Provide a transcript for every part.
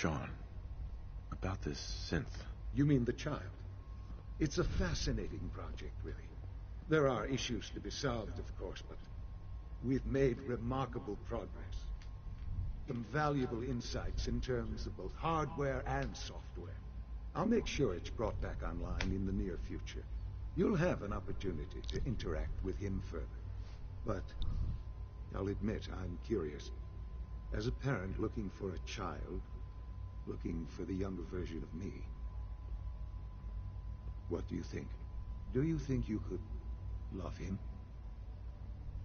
Sean, about this synth. You mean the child? It's a fascinating project, really. There are issues to be solved, of course, but we've made remarkable progress. Some valuable insights in terms of both hardware and software. I'll make sure it's brought back online in the near future. You'll have an opportunity to interact with him further. But I'll admit I'm curious. As a parent looking for a child, looking for the younger version of me, what do you think? Do you think you could love him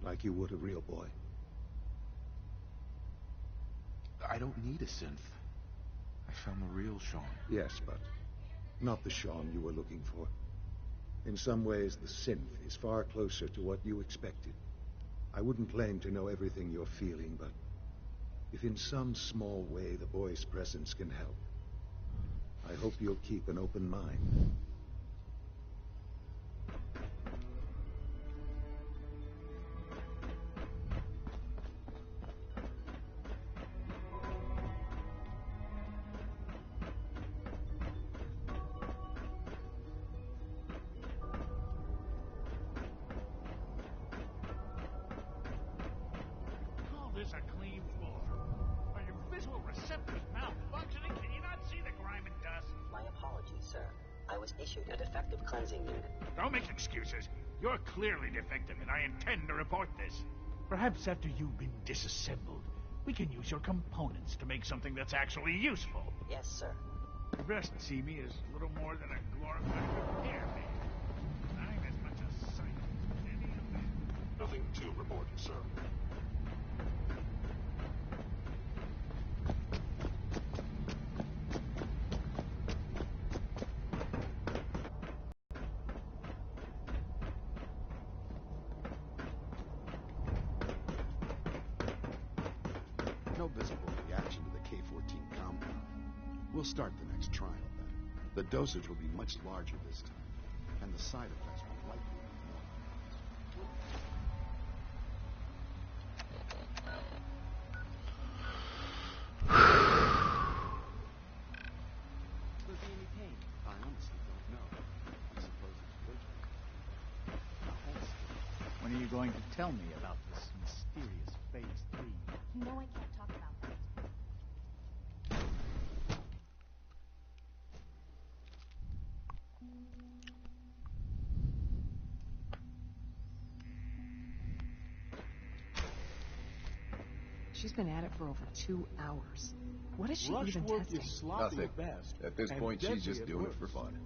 like you would a real boy? I don't need a synth. I found the real Sean. Yes, but not the Sean you were looking for. In some ways, the synth is far closer to what you expected. I wouldn't claim to know everything you're feeling, but if in some small way the boy's presence can help, I hope you'll keep an open mind. This a clean floor. Are your visual receptors malfunctioning? Can you not see the grime and dust? My apologies, sir. I was issued a defective cleansing unit. Don't make excuses. You're clearly defective, and I intend to report this. Perhaps after you've been disassembled, we can use your components to make something that's actually useful. Yes, sir. The best see me as little more than a glorified repairman. I'm as much a sight as any of them. Nothing to report, sir. No visible reaction to the K-14 compound. We'll start the next trial then. The dosage will be much larger this time, and the side effects will likely be more Will there be any pain? I honestly don't know. I suppose it's visual. Now hold still. When are you going to tell me about this mysterious Phase 3? You know I can't talk about that. She's been at it for over 2 hours. What is she Rush even work testing? is sloppy Nothing. at best. At this and point, she's deadly just at doing it for worst. fun.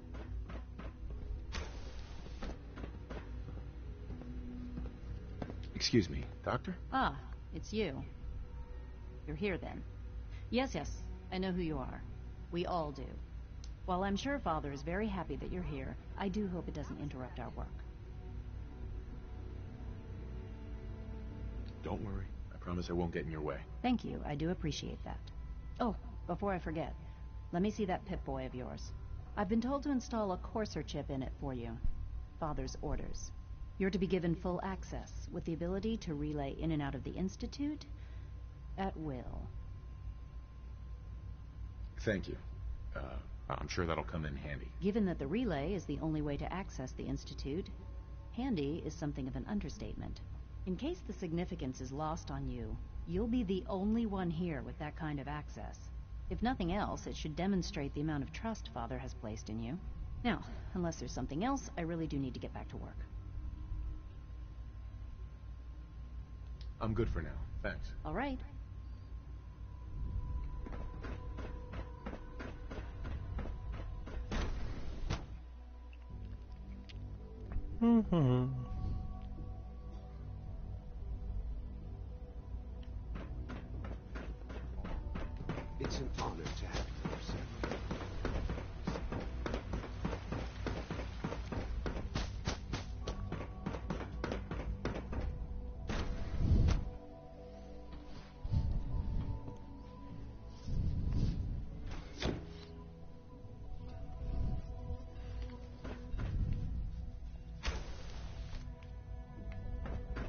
Excuse me, Doctor? Ah, it's you. You're here then. Yes, I know who you are. We all do. While I'm sure Father is very happy that you're here, I do hope it doesn't interrupt our work. Don't worry. I promise I won't get in your way. Thank you, I do appreciate that. Oh, before I forget, let me see that Pip-Boy of yours. I've been told to install a courser chip in it for you. Father's orders. You're to be given full access, with the ability to relay in and out of the Institute at will. Thank you. I'm sure that'll come in handy. Given that the relay is the only way to access the Institute, handy is something of an understatement. In case the significance is lost on you, you'll be the only one here with that kind of access. If nothing else, it should demonstrate the amount of trust Father has placed in you. Now, unless there's something else, I really do need to get back to work. I'm good for now. Thanks. All right. It's an honor to have you, sir.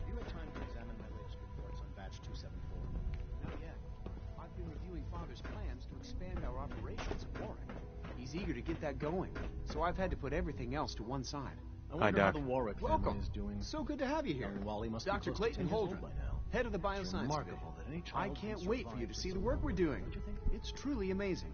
You had time to examine my latest reports on Batch 274. Not yet. I've been reviewing Father's plans to expand our is eager to get that going, so I've had to put everything else to one side. I wonder how the Warwick family Welcome. is doing. So good to have you here. Young Wally must Dr. be close to Clayton 10 years old Holdren, by now. head of the It's Bioscience remarkable Division. that any I child can't can wait for you survive to for see so the work long. we're doing. Don't you think? It's truly amazing.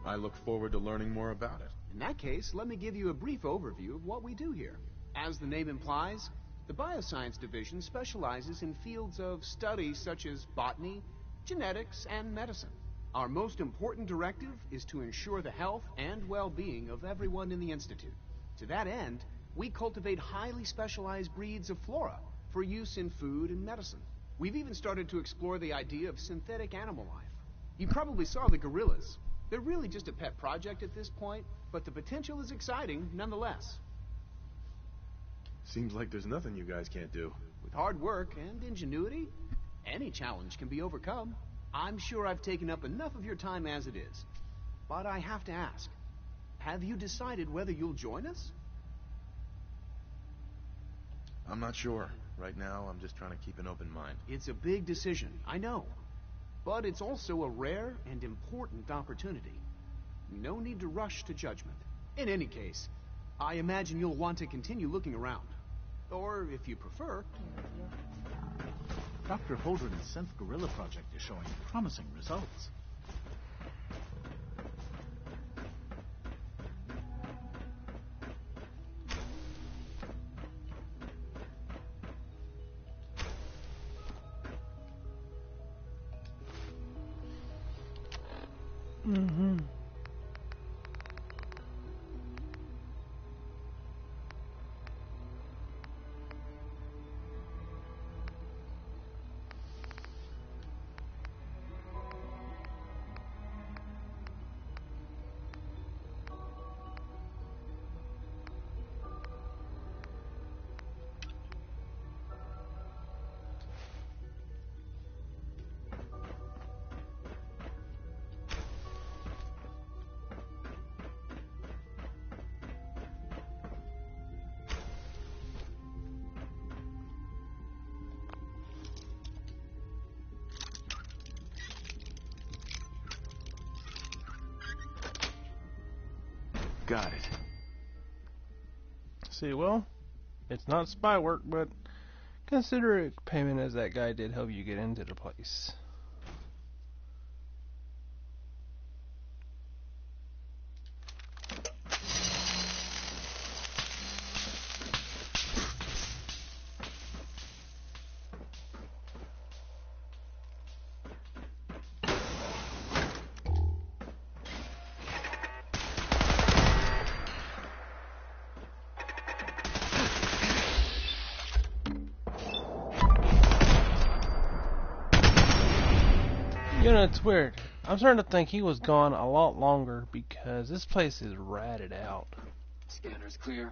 I look forward to learning more about it. In that case, let me give you a brief overview of what we do here. As the name implies, the Bioscience Division specializes in fields of study such as botany, genetics, and medicine. Our most important directive is to ensure the health and well-being of everyone in the Institute. To that end, we cultivate highly specialized breeds of flora for use in food and medicine. We've even started to explore the idea of synthetic animal life. You probably saw the gorillas. They're really just a pet project at this point, but the potential is exciting nonetheless. Seems like there's nothing you guys can't do. With hard work and ingenuity, any challenge can be overcome. I'm sure I've taken up enough of your time as it is. But I have to ask, have you decided whether you'll join us? I'm not sure. Right now, I'm just trying to keep an open mind. It's a big decision, I know. But it's also a rare and important opportunity. No need to rush to judgment. In any case, I imagine you'll want to continue looking around. Or, if you prefer... Dr. Holdren's synth gorilla project is showing promising results. Mm-hmm. Got it. See, well, it's not spy work, but consider it payment as that guy did help you get into the place. You know, it's weird. I'm starting to think he was gone a lot longer because this place is ratted out. Scanner's clear.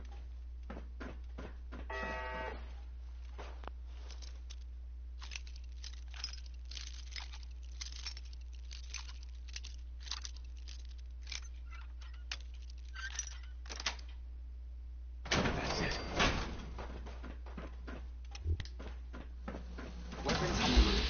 That's it. Weapons removed.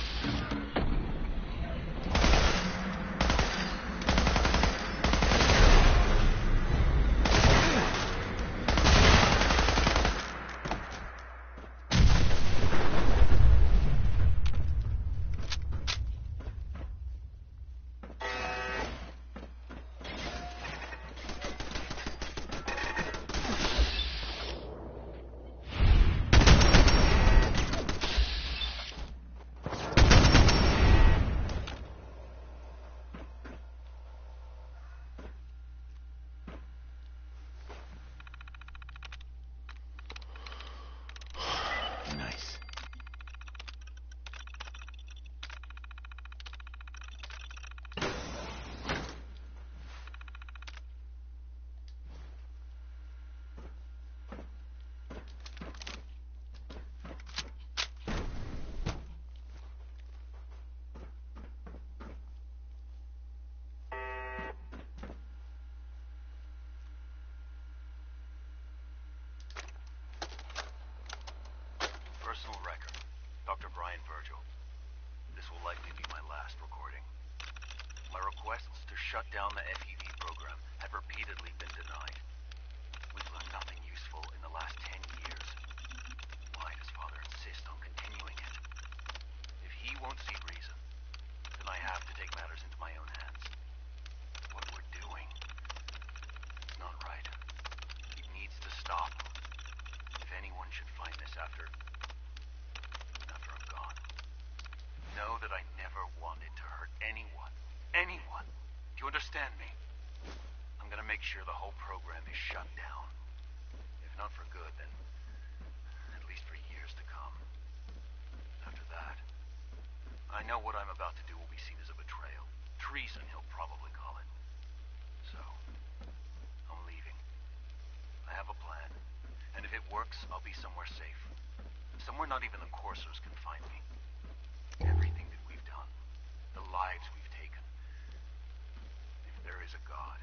shut down the FEV program had repeatedly been denied. We've learned nothing useful in the last 10 years. Why does Father insist on continuing it? If he won't see reason, then I have to take matters into my own hands. What we're doing, it's not right. It needs to stop. If anyone should find this after I'm gone, know that I never wanted to hurt anyone. Anyone. Do you understand me? I'm gonna make sure the whole program is shut down. If not for good, then at least for years to come. After that, I know what I'm about to do will be seen as a betrayal. Treason, he'll probably call it. So, I'm leaving. I have a plan. And if it works, I'll be somewhere safe. Somewhere not even the coursers can find me. Everything that we've done, the lives we've taken. If there is a God,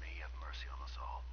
may he have mercy on us all.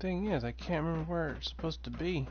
Thing is, I can't remember where it's supposed to be.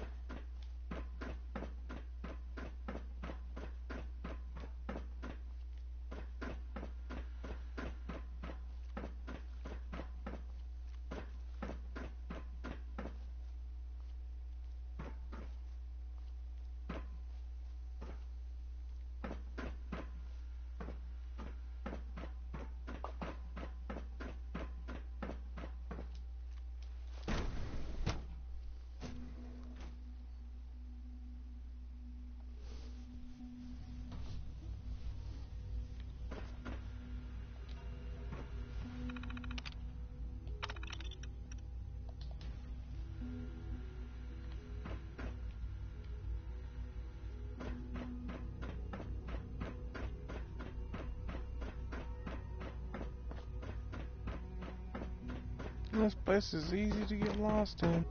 This place is easy to get lost in.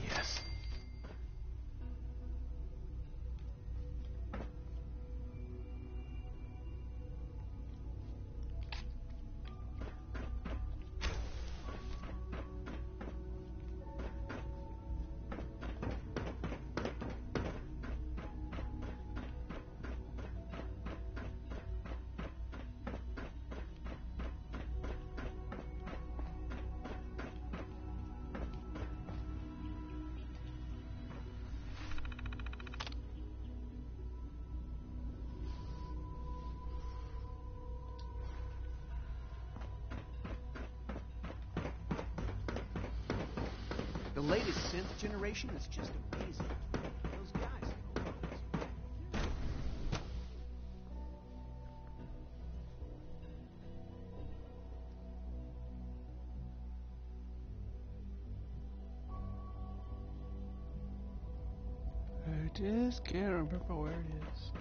Yes? The latest synth generation is just amazing. Those guys. I just can't remember where it is.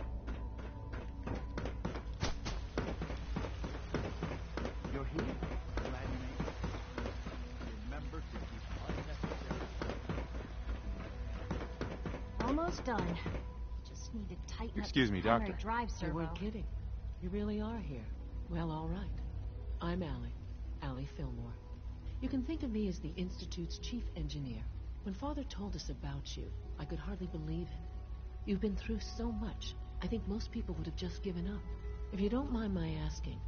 You're here. Glad you made it. Remember to keep unnecessary. Almost done. Just need to tighten Excuse up me, the primary Doctor. drive You servo. weren't kidding. You really are here. Well, all right. I'm Allie Fillmore. You can think of me as the Institute's chief engineer. When Father told us about you, I could hardly believe it. You've been through so much, I think most people would have just given up. If you don't mind my asking,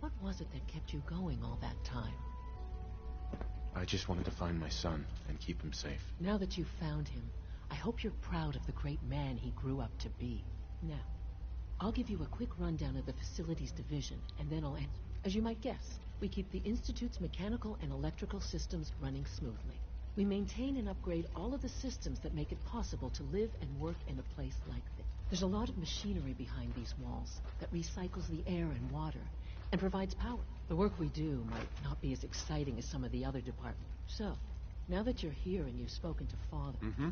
what was it that kept you going all that time? I just wanted to find my son and keep him safe. Now that you've found him, I hope you're proud of the great man he grew up to be. Now, I'll give you a quick rundown of the facilities division, and then I'll answer. As you might guess, we keep the Institute's mechanical and electrical systems running smoothly. We maintain and upgrade all of the systems that make it possible to live and work in a place like this. There's a lot of machinery behind these walls that recycles the air and water and provides power. The work we do might not be as exciting as some of the other departments. So, now that you're here and you've spoken to Father... Mm-hmm.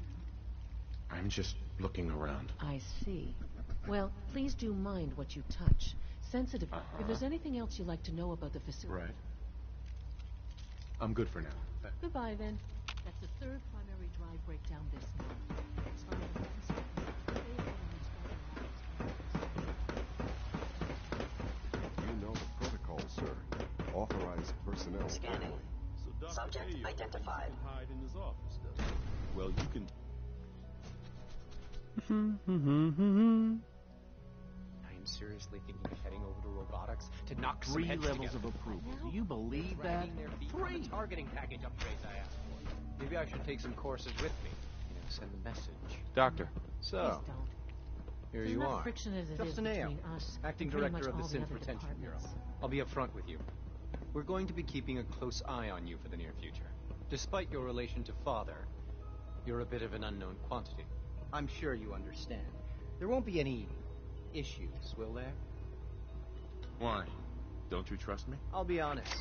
I'm just looking around. I see. Well, please do mind what you touch. Sensitive. If there's anything else you'd like to know about the facility... Right. I'm good for now. Goodbye, then. That's the third primary drive breakdown this month. As far as I'm concerned, You know the protocol, sir. Authorized personnel. Scanning. Subject identified. Hide in his office, does he? Well, you can... I am seriously thinking of heading over to robotics to knock some 3 heads levels together. of approval. Do you believe that? Dragging their feet from 3! the targeting package upgrades I asked for. Maybe I should take some courses with me. Send the message. Doctor. So, Please don't. here There's you enough are. friction as it is Justin Ayo, between us Acting and pretty Director of much the all Synth other Retention Bureau. departments. I'll be upfront with you. We're going to be keeping a close eye on you for the near future. Despite your relation to Father, you're a bit of an unknown quantity. I'm sure you understand. There won't be any issues, will there? Why? Don't you trust me? I'll be honest.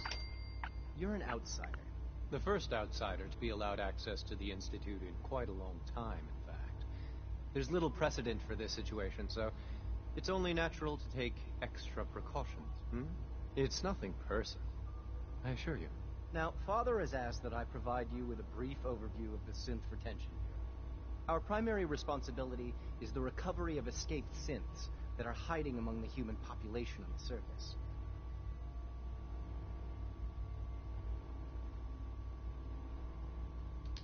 You're an outsider. The first outsider to be allowed access to the Institute in quite a long time, in fact. There's little precedent for this situation, so it's only natural to take extra precautions. It's nothing personal, I assure you. Now, Father has asked that I provide you with a brief overview of the Synth Retention Bureau. Our primary responsibility is the recovery of escaped synths that are hiding among the human population on the surface.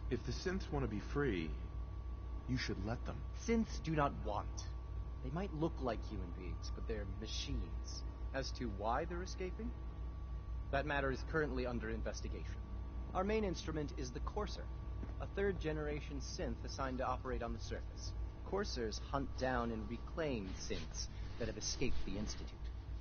If the synths want to be free, you should let them. Synths do not want. They might look like human beings, but they're machines. As to why they're escaping? That matter is currently under investigation. Our main instrument is the Courser, a third-generation synth assigned to operate on the surface. Coursers hunt down and reclaim synths that have escaped the Institute.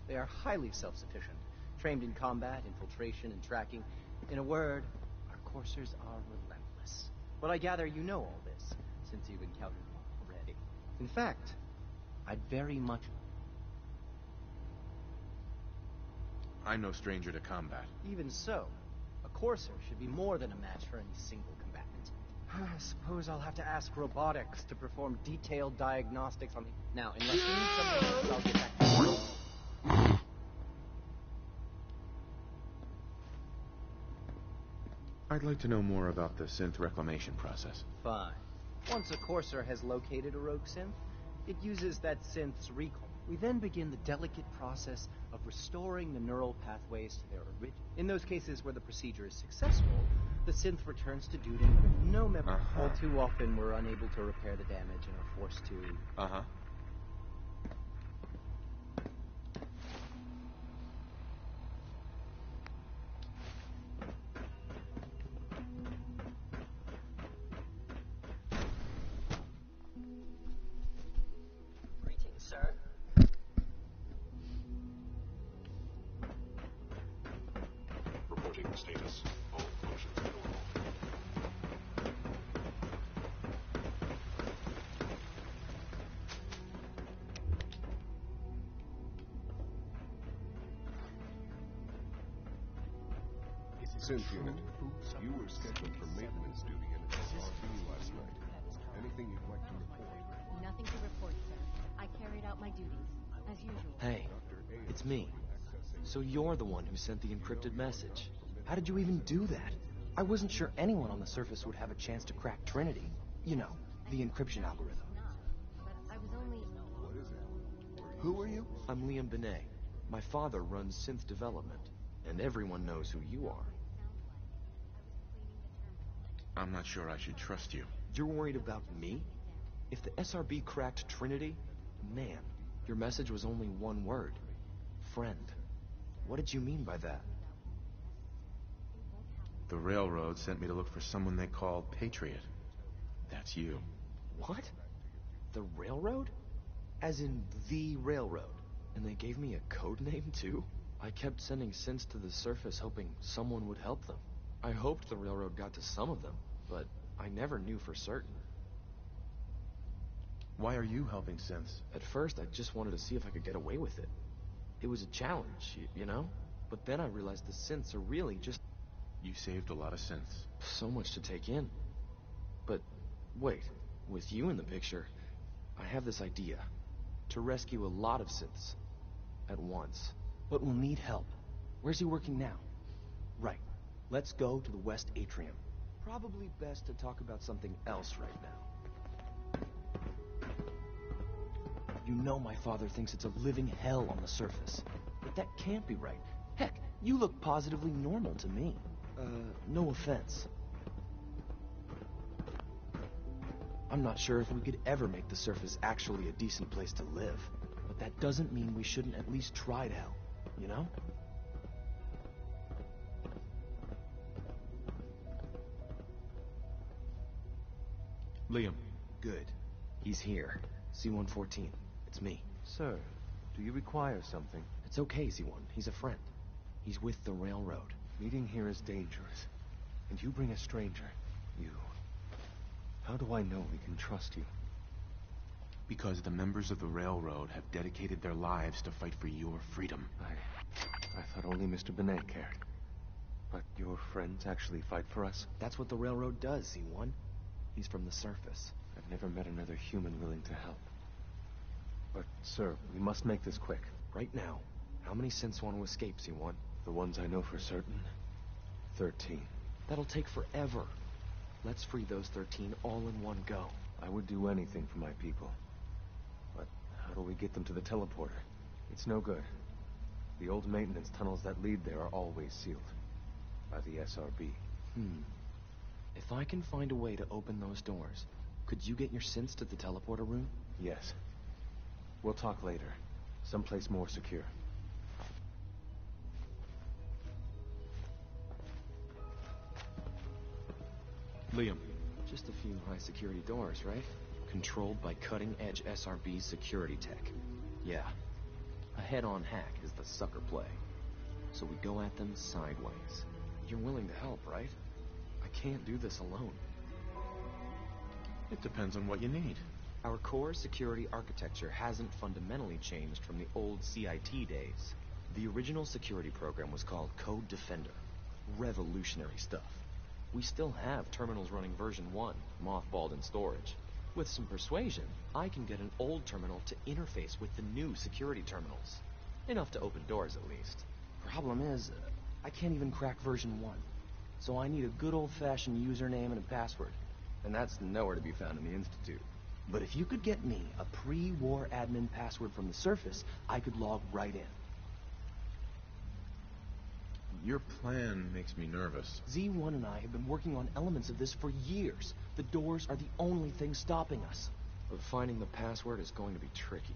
They are highly self-sufficient, trained in combat, infiltration, and tracking. In a word, our Coursers are relentless. But I gather you know all this, since you've encountered one already. In fact, I'd very much... I'm no stranger to combat. Even so, a Courser should be more than a match for any single combatant. I suppose I'll have to ask robotics to perform detailed diagnostics on the... Now, unless you need something else, I'll get back to you. I'd like to know more about the synth reclamation process. Fine. Once a Courser has located a rogue synth, it uses that synth's recall. We then begin the delicate process of restoring the neural pathways to their original. In those cases where the procedure is successful, the synth returns to duty with no memory. All too often, we're unable to repair the damage and are forced to... Greetings, sir. Reporting status. All functions normal. Synth unit, you were scheduled for maintenance duty in an SRB last night. Anything you'd like to report? Nothing to report, sir. I carried out my duties, as usual. Hey, it's me. So you're the one who sent the encrypted message. How did you even do that? I wasn't sure anyone on the surface would have a chance to crack Trinity. You know, the encryption algorithm. But I was only... What is it? Who are you? I'm Liam Benet. My father runs synth development, and everyone knows who you are. I'm not sure I should trust you. You're worried about me? If the SRB cracked Trinity, man, your message was only one word. Friend. What did you mean by that? The railroad sent me to look for someone they called Patriot. That's you. What? The railroad? As in the railroad? And they gave me a code name, too? I kept sending synths to the surface hoping someone would help them. I hoped the railroad got to some of them, but I never knew for certain. Why are you helping synths? At first, I just wanted to see if I could get away with it. It was a challenge, you know? But then I realized the synths are really just... You saved a lot of synths. So much to take in. But, wait. With you in the picture, I have this idea. To rescue a lot of synths. At once. But we'll need help. Where's he working now? Right. Let's go to the West Atrium. Probably best to talk about something else right now. You know my father thinks it's a living hell on the surface. But that can't be right. Heck, you look positively normal to me. No offense. I'm not sure if we could ever make the surface actually a decent place to live. But that doesn't mean we shouldn't at least try to help, you know? Liam. Good. He's here. C-114. It's me. Sir, do you require something? It's okay, Z1. He's a friend. He's with the railroad. Meeting here is dangerous. And you bring a stranger. You... How do I know we can trust you? Because the members of the railroad have dedicated their lives to fight for your freedom. I thought only Mr. Benet cared. But your friends actually fight for us? That's what the railroad does, Z1. He's from the surface. I've never met another human willing to help. But, sir, we must make this quick. Right now, how many synths want to escape, Z1? The ones I know for certain? 13. That'll take forever. Let's free those 13 all in one go. I would do anything for my people. But how do we get them to the teleporter? It's no good. The old maintenance tunnels that lead there are always sealed. By the SRB. If I can find a way to open those doors, could you get your synths to the teleporter room? Yes. We'll talk later. Someplace more secure. Liam. Just a few high-security doors, right? Controlled by cutting-edge SRB security tech. Yeah. A head-on hack is the sucker play. So we go at them sideways. You're willing to help, right? I can't do this alone. It depends on what you need. Our core security architecture hasn't fundamentally changed from the old CIT days. The original security program was called Code Defender. Revolutionary stuff. We still have terminals running version 1, mothballed in storage. With some persuasion, I can get an old terminal to interface with the new security terminals. Enough to open doors, at least. Problem is, I can't even crack version 1. So I need a good old-fashioned username and a password. And that's nowhere to be found in the Institute. But if you could get me a pre-war admin password from the surface, I could log right in. Your plan makes me nervous. Z1 and I have been working on elements of this for years. The doors are the only thing stopping us. But finding the password is going to be tricky.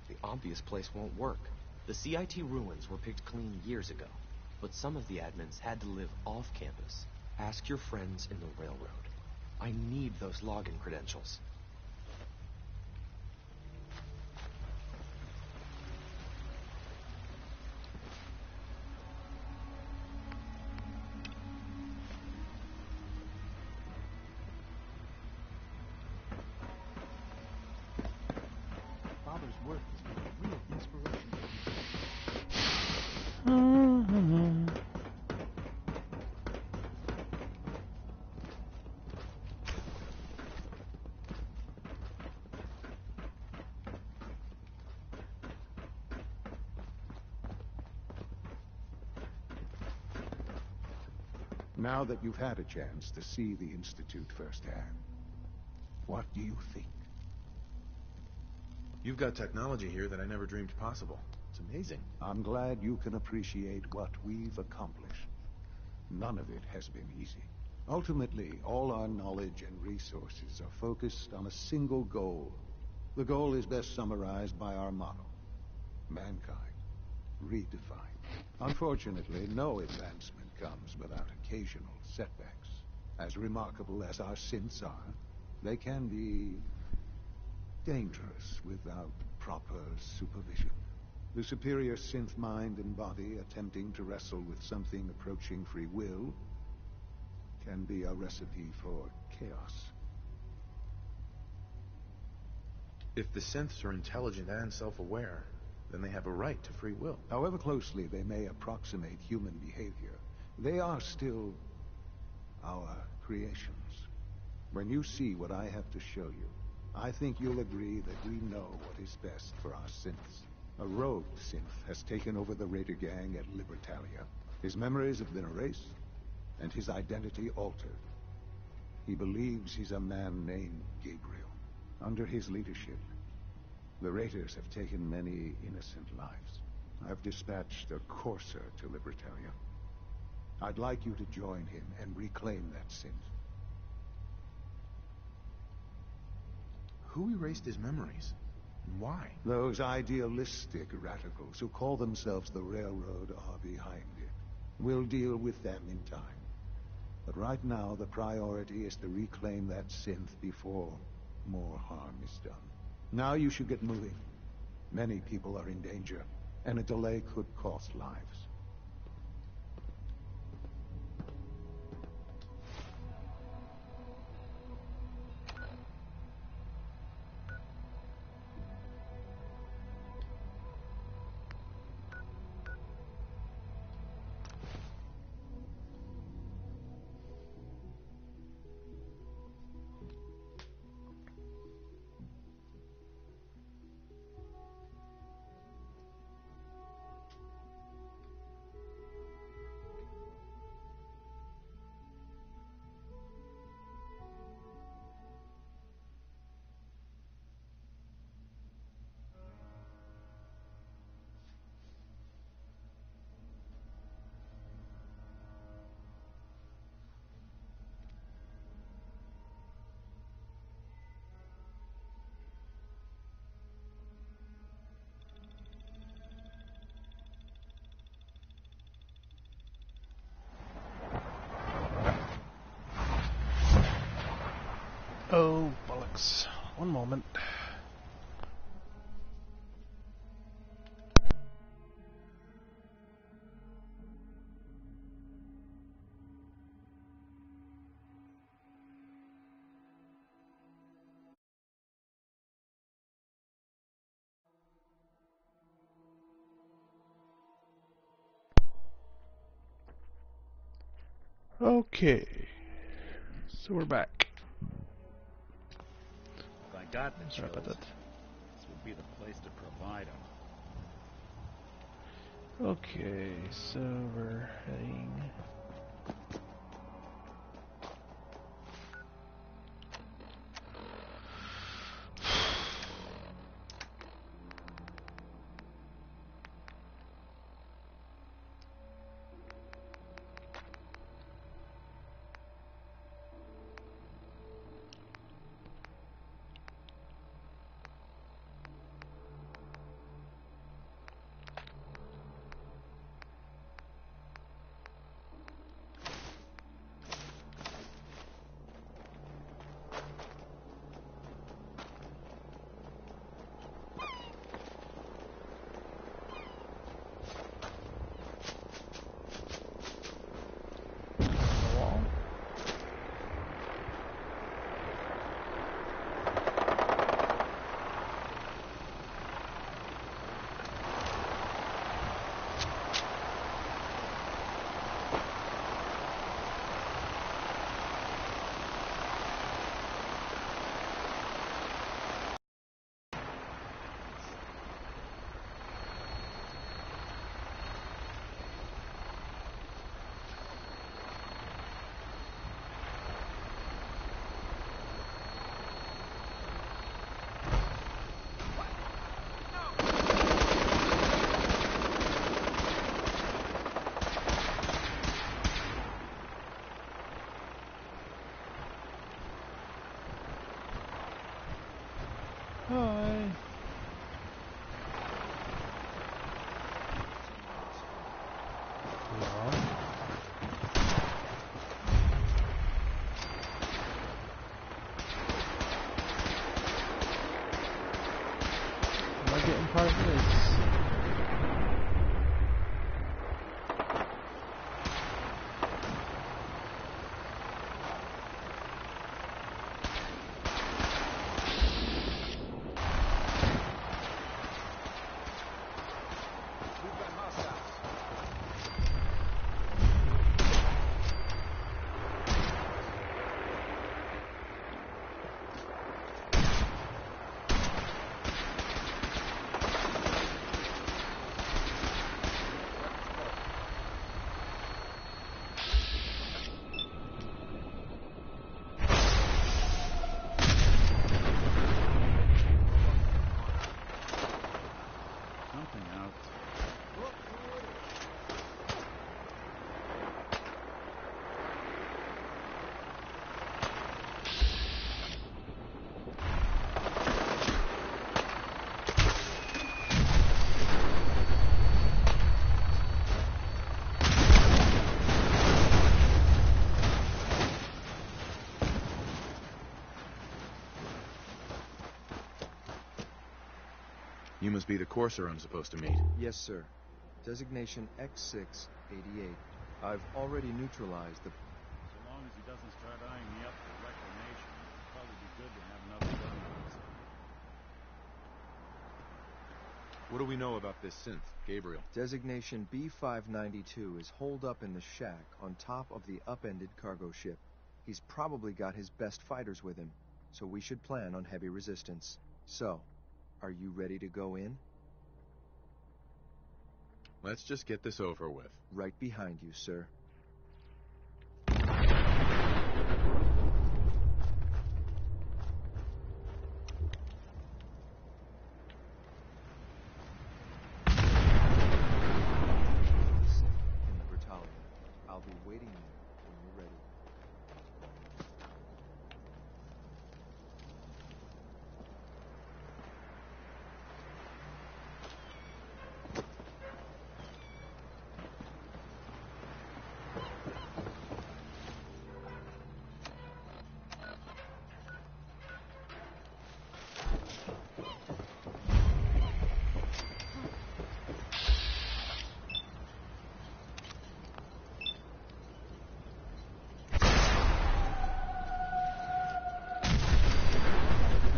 The obvious place won't work. The CIT ruins were picked clean years ago. But some of the admins had to live off campus. Ask your friends in the railroad. I need those login credentials. Father's work has been a real inspiration. Now that you've had a chance to see the Institute firsthand, what do you think? You've got technology here that I never dreamed possible. It's amazing. I'm glad you can appreciate what we've accomplished. None of it has been easy. Ultimately, all our knowledge and resources are focused on a single goal. The goal is best summarized by our motto: mankind redefined. Unfortunately, no advancement comes without occasional setbacks. As remarkable as our synths are, they can be dangerous without proper supervision. The superior synth mind and body attempting to wrestle with something approaching free will can be a recipe for chaos. If the synths are intelligent and self-aware, then they have a right to free will. However closely they may approximate human behavior, they are still our creations. When you see what I have to show you, I think you'll agree that we know what is best for our synths. A rogue synth has taken over the Raider gang at Libertalia. His memories have been erased, and his identity altered. He believes he's a man named Gabriel. Under his leadership, the Raiders have taken many innocent lives. I've dispatched a courser to Libertalia. I'd like you to join him and reclaim that synth. Who erased his memories? And why? Those idealistic radicals who call themselves the Railroad are behind it. We'll deal with them in time. But right now, the priority is to reclaim that synth before more harm is done. Now you should get moving. Many people are in danger, and a delay could cost lives. Oh, bollocks. One moment. Okay. So we're back. If I got the Sorry about chills, that. this would be the place to provide them. Okay, so we're heading... Hi. Am I getting part of this? You must be the courser I'm supposed to meet. Yes, sir. Designation X688. I've already neutralized the... So long as he doesn't start eyeing me up for reclamation, it'd probably be good to have another gun on his side. What do we know about this synth, Gabriel? Designation B592 is holed up in the shack on top of the upended cargo ship. He's probably got his best fighters with him, so we should plan on heavy resistance. So, are you ready to go in? Let's just get this over with. Right behind you, sir. In the battalion. I'll be waiting there when you're ready.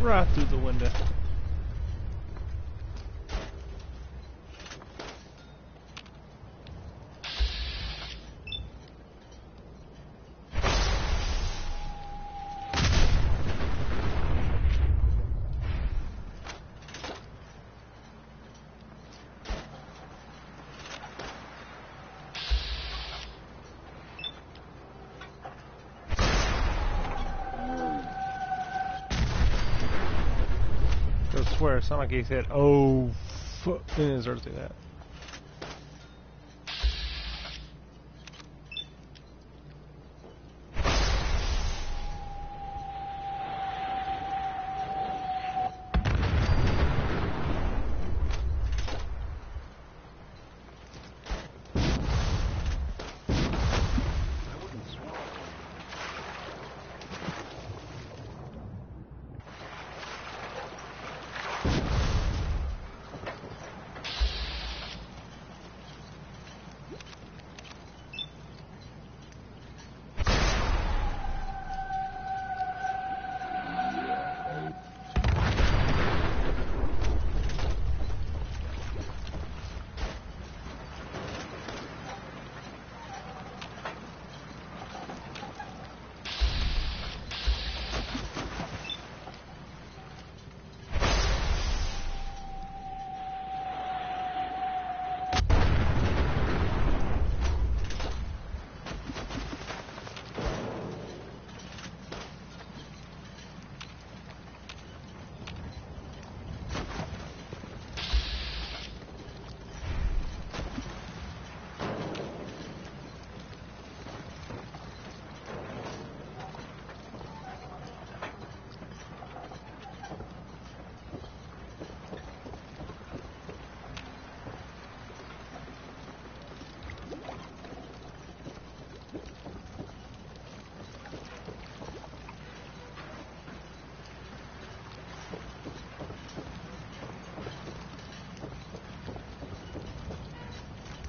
Right through the window. I swear, it sounded like he said, "Oh, fuck," and he started to do that.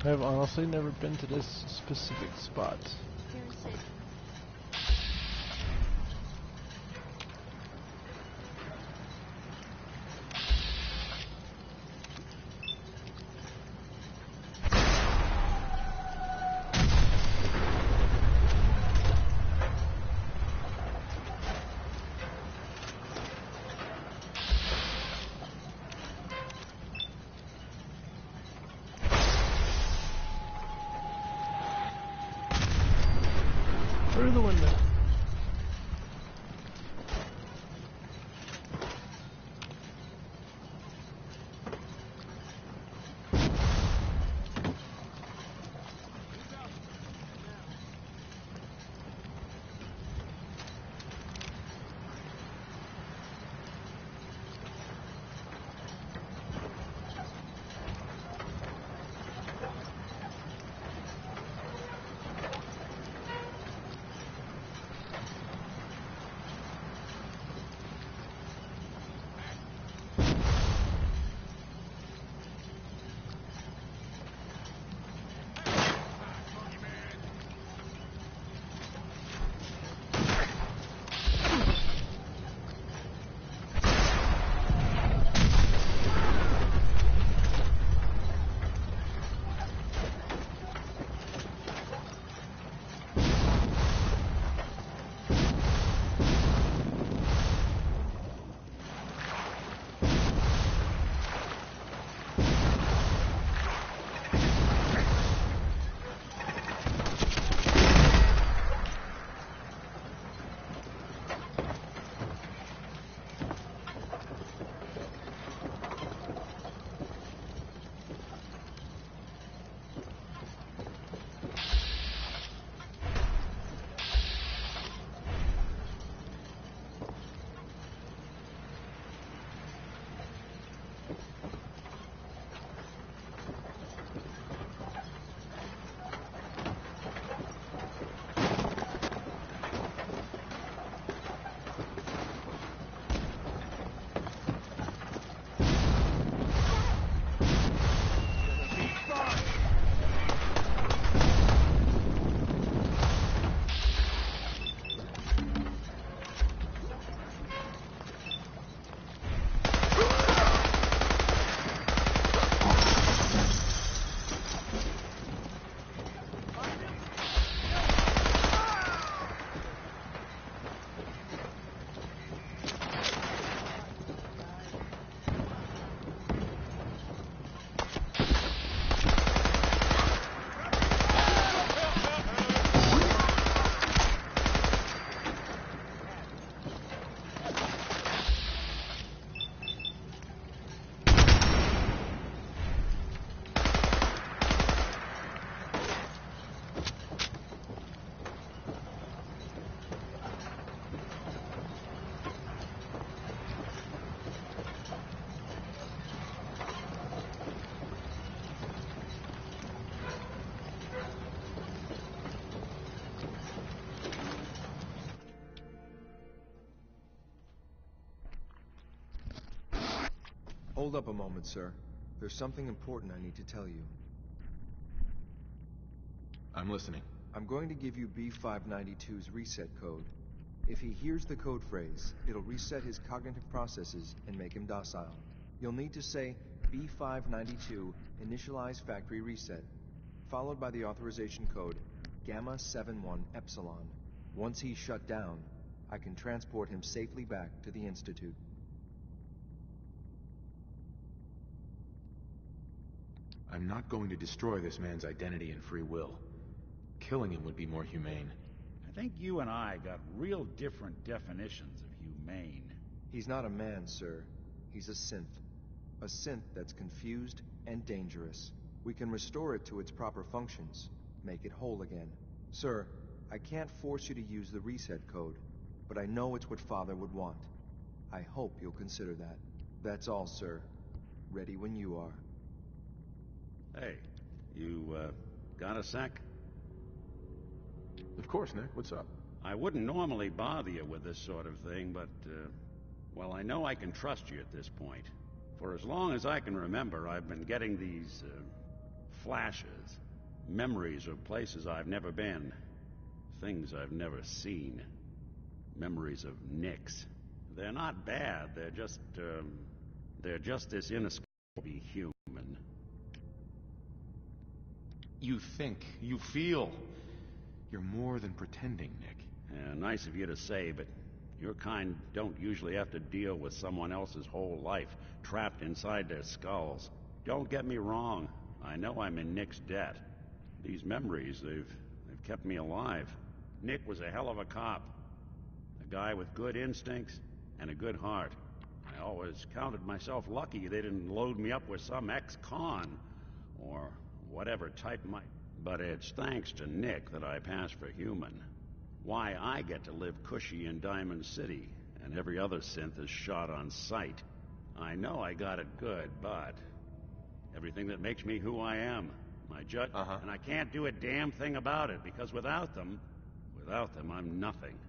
I've honestly never been to this specific spot. Through the window. Hold up a moment, sir. There's something important I need to tell you. I'm listening. I'm going to give you B592's reset code. If he hears the code phrase, it'll reset his cognitive processes and make him docile. You'll need to say B592 initialize factory reset, followed by the authorization code Gamma 71 Epsilon. Once he's shut down, I can transport him safely back to the Institute. I'm not going to destroy this man's identity and free will. Killing him would be more humane. I think you and I got real different definitions of humane. He's not a man, sir. He's a synth. A synth that's confused and dangerous. We can restore it to its proper functions, make it whole again. Sir, I can't force you to use the reset code, but I know it's what Father would want. I hope you'll consider that. That's all, sir. Ready when you are. Hey, you, got a sec? Of course, Nick. What's up? I wouldn't normally bother you with this sort of thing, but, well, I know I can trust you at this point. For as long as I can remember, I've been getting these, flashes. Memories of places I've never been. Things I've never seen. Memories of Nicks. They're not bad, they're just this inescapably human. You think, you feel. You're more than pretending, Nick. Yeah, nice of you to say, but your kind don't usually have to deal with someone else's whole life trapped inside their skulls. Don't get me wrong. I know I'm in Nick's debt. These memories, they've kept me alive. Nick was a hell of a cop. A guy with good instincts and a good heart. I always counted myself lucky they didn't load me up with some ex-con or whatever type might. But it's thanks to Nick that I pass for human. Why I get to live cushy in Diamond City, and every other synth is shot on sight. I know I got it good, but everything that makes me who I am, my judge, and I can't do a damn thing about it, because without them, I'm nothing.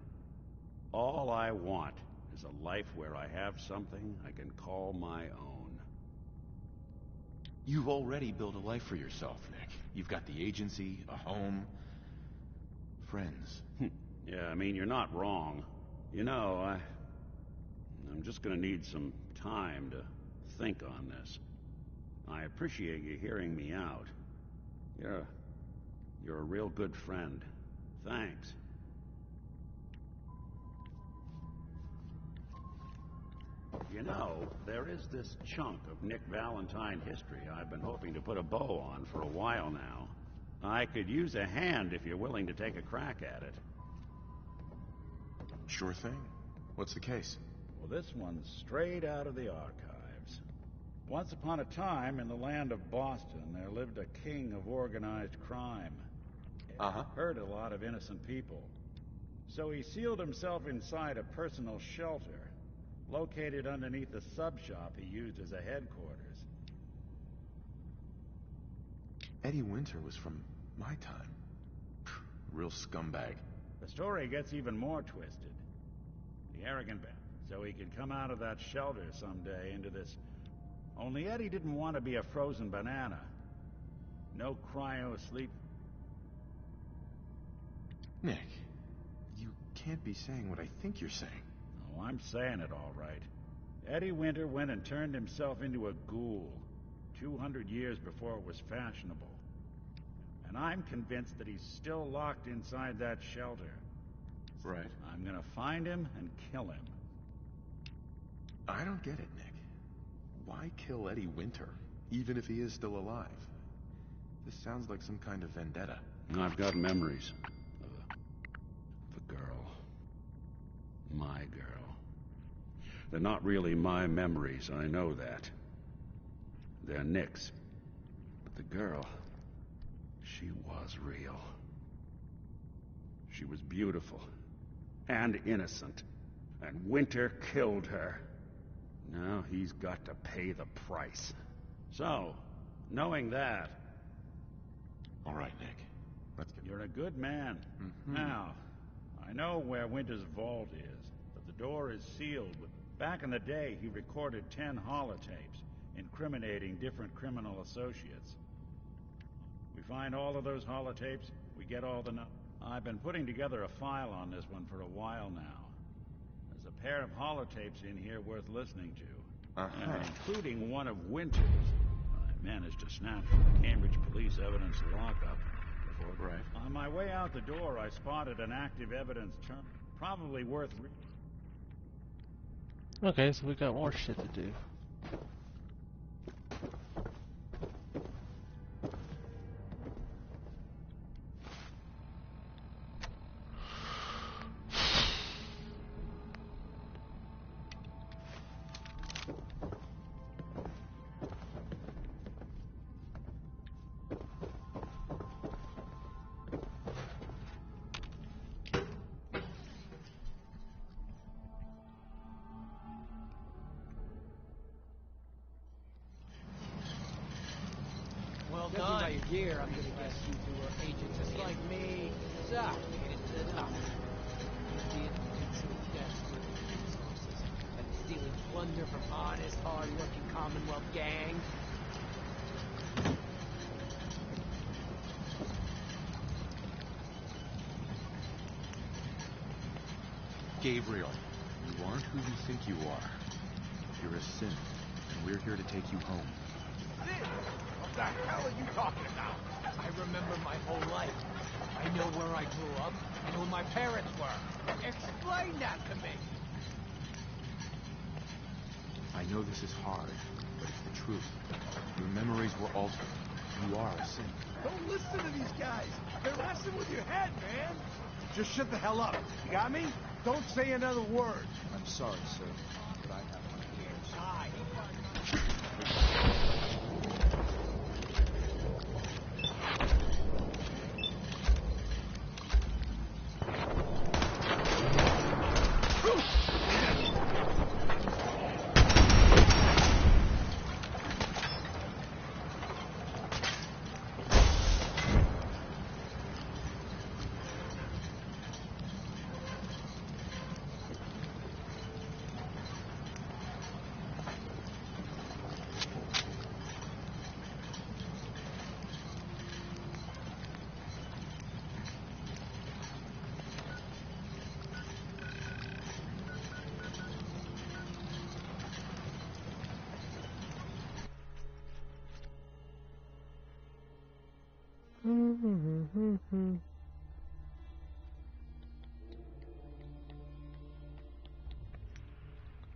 All I want is a life where I have something I can call my own. You've already built a life for yourself, Nick. You've got the agency, a home, friends. Yeah, I mean, you're not wrong. You know, I'm just gonna need some time to think on this. I appreciate you hearing me out. You're a real good friend. Thanks. You know, there is this chunk of Nick Valentine history I've been hoping to put a bow on for a while now. I could use a hand if you're willing to take a crack at it. Sure thing. What's the case? Well, this one's straight out of the archives. Once upon a time, in the land of Boston, there lived a king of organized crime. Hurt a lot of innocent people. So he sealed himself inside a personal shelter, located underneath the sub-shop he used as a headquarters. Eddie Winter was from my time. Real scumbag. The story gets even more twisted. The arrogant bastard, so he could come out of that shelter someday into this. Only Eddie didn't want to be a frozen banana. No cryo sleep. Nick, you can't be saying what I think you're saying. Oh, I'm saying it all right. Eddie Winter went and turned himself into a ghoul 200 years before it was fashionable. And I'm convinced that he's still locked inside that shelter. Right. I'm gonna find him and kill him. I don't get it, Nick. Why kill Eddie Winter, even if he is still alive? This sounds like some kind of vendetta. I've got memories of a girl. My girl. They're not really my memories, I know that. They're Nick's. But the girl, she was real. She was beautiful and innocent, and Winter killed her. Now he's got to pay the price. So, knowing that... All right, Nick. Let's get... You're a good man. Now, I know where Winter's vault is, but the door is sealed. Back in the day, he recorded 10 holotapes. incriminating different criminal associates. We find all of those holotapes, we get all the I've been putting together a file on this one for a while now. There's a pair of holotapes in here worth listening to, including one of Winter's. I managed to snatch from the Cambridge Police evidence lockup. On my way out the door, I spotted an active evidence terminal. Probably worth reading. Okay, so we got more shit to do. Well done. By your gear, I'm gonna guess you two are agents just like me. So, made it to the top. The Institute's desperate for resources, and stealing plunder from honest, hard-working Commonwealth gangs. Gabriel, you aren't who you think you are. You're a synth, and we're here to take you home. What the hell are you talking about? I remember my whole life. I know where I grew up and who my parents were. Explain that to me. I know this is hard, but it's the truth. Your memories were altered. You are a synth. Don't listen to these guys. They're messing with your head, man. Just shut the hell up. You got me? Don't say another word. I'm sorry, sir, but I have my hands.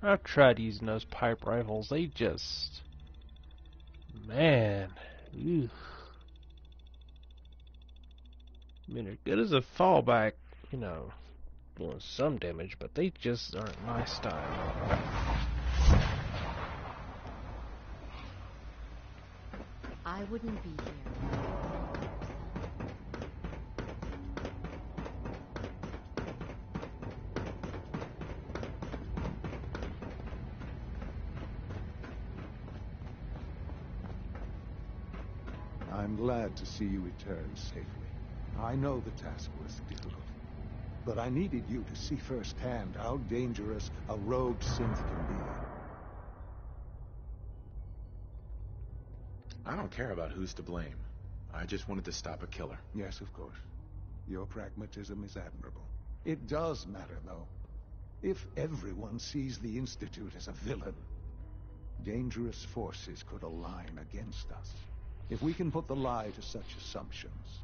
I've tried using those pipe rifles. They just... Man. Ew. I mean, they're good as a fallback, you know, doing some damage, but they just aren't my style. I wouldn't be here. I'm glad to see you return safely. I know the task was difficult, but I needed you to see firsthand how dangerous a rogue synth can be. I don't care about who's to blame. I just wanted to stop a killer. Yes, of course. Your pragmatism is admirable. It does matter, though. If everyone sees the Institute as a villain, dangerous forces could align against us. If we can put the lie to such assumptions,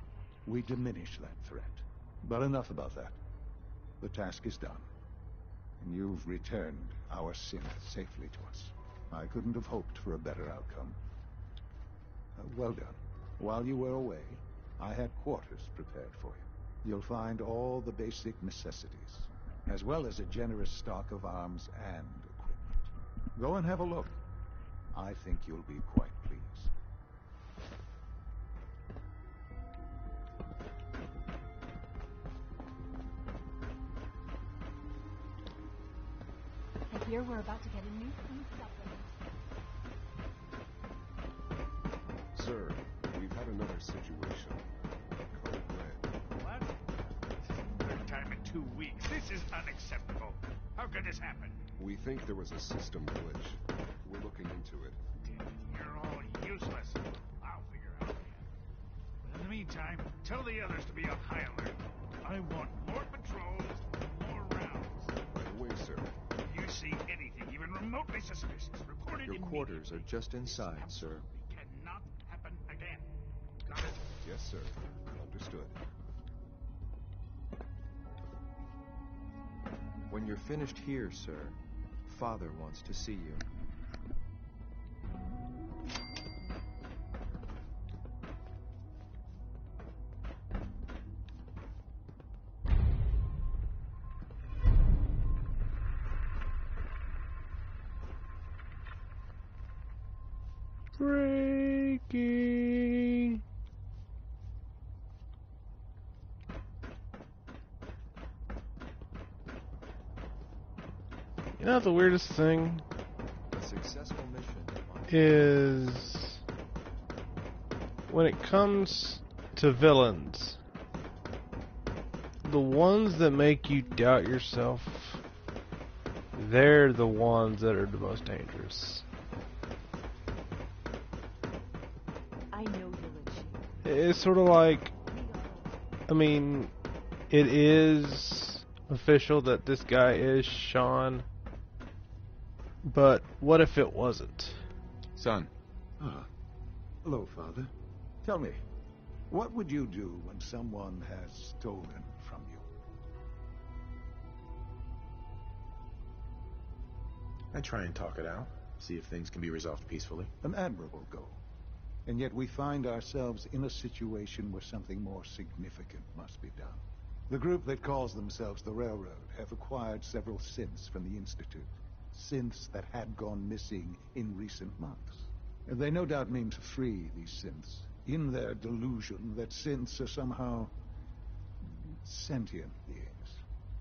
we diminish that threat. But enough about that. The task is done. And you've returned our synth safely to us. I couldn't have hoped for a better outcome. Well done. While you were away, I had quarters prepared for you. You'll find all the basic necessities, as well as a generous stock of arms and equipment. Go and have a look. I think you'll be quite pleased. I hear we're about to get a new food supplement. Sir, we've had another situation. Code Red. What? This is the third time in 2 weeks. This is unacceptable. How could this happen? We think there was a system glitch. We're looking into it. You're all useless. I'll figure out a plan. But in the meantime, tell the others to be on high alert. I want more patrols, more rounds. Right away, sir. If you see anything even remotely suspicious, report it Your quarters are just inside, sir. It cannot happen again. Got it? Yes, sir. Understood. When you're finished here, sir, Father wants to see you. Breaking. You know the weirdest thing A successful mission is when it comes to villains, the ones that make you doubt yourself, they're the ones that are the most dangerous. I know you're a cheat. It's sort of like, I mean, it is official that this guy is Sean, but what if it wasn't? Son. Ah. Hello, Father. Tell me, what would you do when someone has stolen from you? I try and talk it out, see if things can be resolved peacefully. An admirable goal. And yet we find ourselves in a situation where something more significant must be done. The group that calls themselves the Railroad have acquired several synths from the Institute. Synths that had gone missing in recent months. And they no doubt mean to free these synths, in their delusion that synths are somehow sentient beings.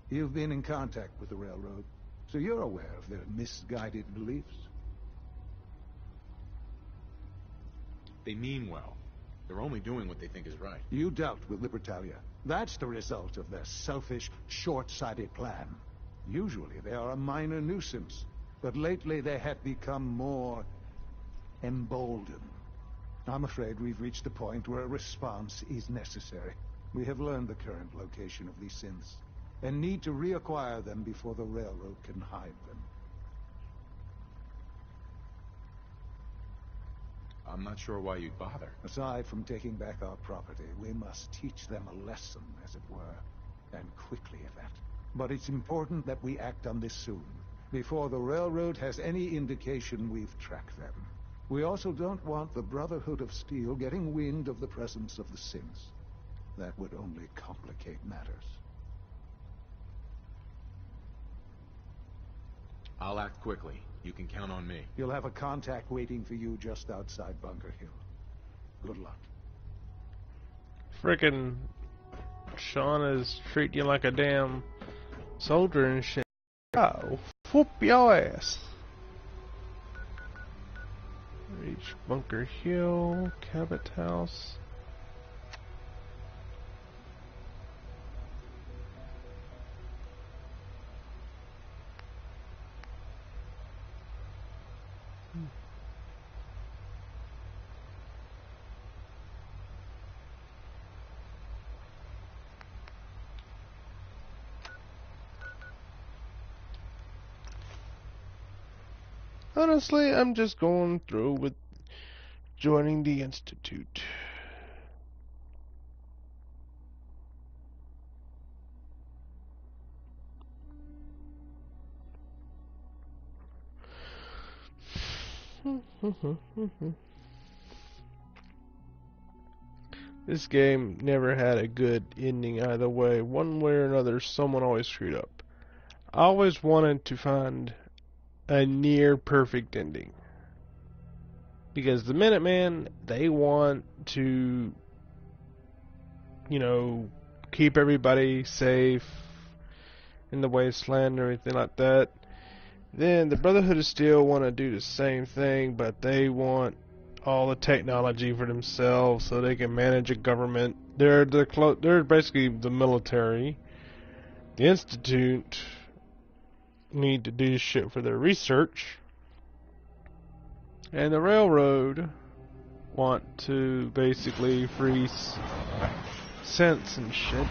You've been in contact with the Railroad, so you're aware of their misguided beliefs. They mean well. They're only doing what they think is right. You dealt with Libertalia. That's the result of their selfish, short-sighted plan. Usually they are a minor nuisance, but lately they have become more emboldened. I'm afraid we've reached a point where a response is necessary. We have learned the current location of these synths, and need to reacquire them before the Railroad can hide them. I'm not sure why you'd bother. Aside from taking back our property, we must teach them a lesson, as it were, and quickly at that. But it's important that we act on this soon, before the Railroad has any indication we've tracked them. We also don't want the Brotherhood of Steel getting wind of the presence of the synths. That would only complicate matters. I'll act quickly. You can count on me. You'll have a contact waiting for you just outside Bunker Hill. Good luck. Frickin' Sean is treating you like a damn soldier and shit. Oh, whoop your ass. Reach Bunker Hill, Cabot House. Honestly, I'm just going through with joining the Institute. This game never had a good ending either way. One way or another, someone always screwed up. I always wanted to find a near perfect ending. Because the Minutemen, they want to, you know, keep everybody safe in the wasteland and everything like that. Then the Brotherhood of Steel want to do the same thing, but they want all the technology for themselves so they can manage a government. They're basically the military. The Institute need to do shit for their research. And the railroad want to basically freeze synths and shit.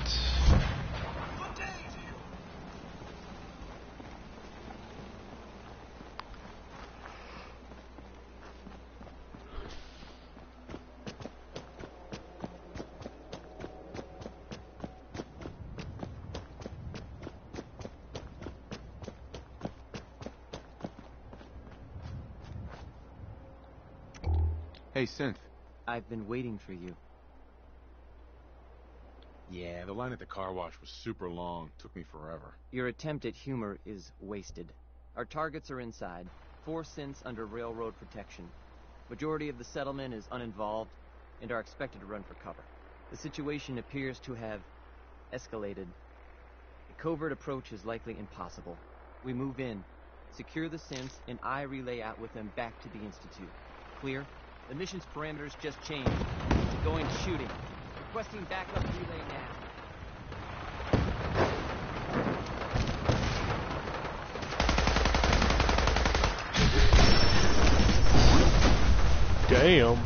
Hey, Synth. I've been waiting for you. Yeah, the line at the car wash was super long. Took me forever. Your attempt at humor is wasted. Our targets are inside. 4 synths under railroad protection. Majority of the settlement is uninvolved and are expected to run for cover. The situation appears to have escalated. A covert approach is likely impossible. We move in, secure the synths, and I relay out with them back to the Institute. Clear? The mission's parameters just changed. Going to shooting. Requesting backup relay now. Damn.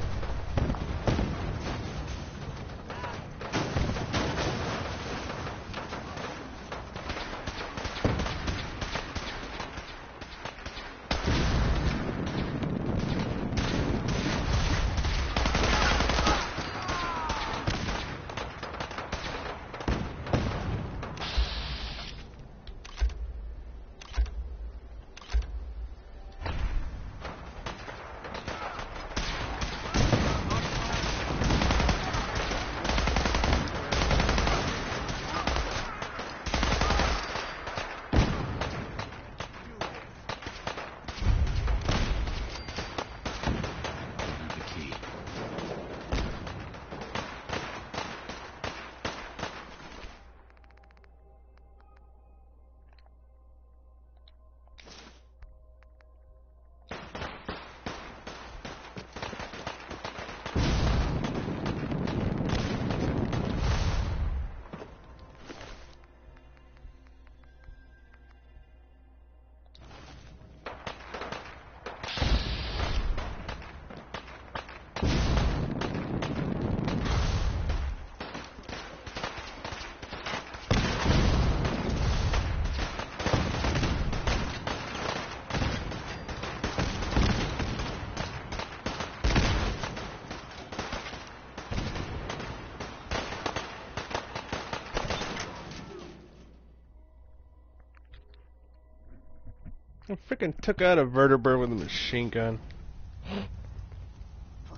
I freaking took out a vertebra with a machine gun.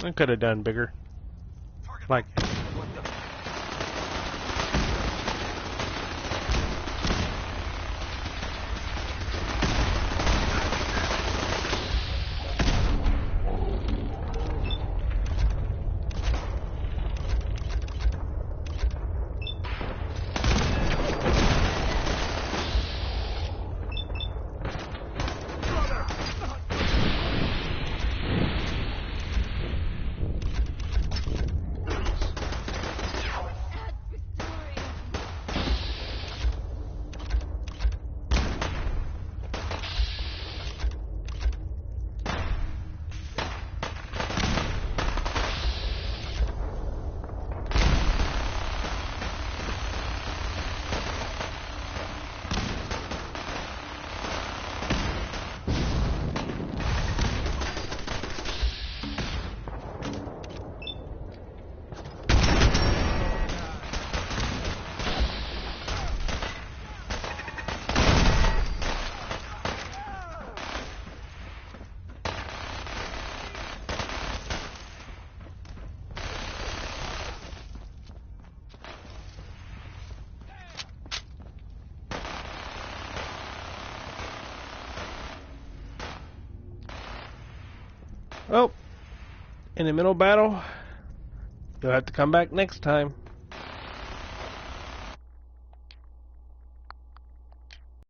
I could have done bigger. Like. Well, in the middle battle, you'll have to come back next time.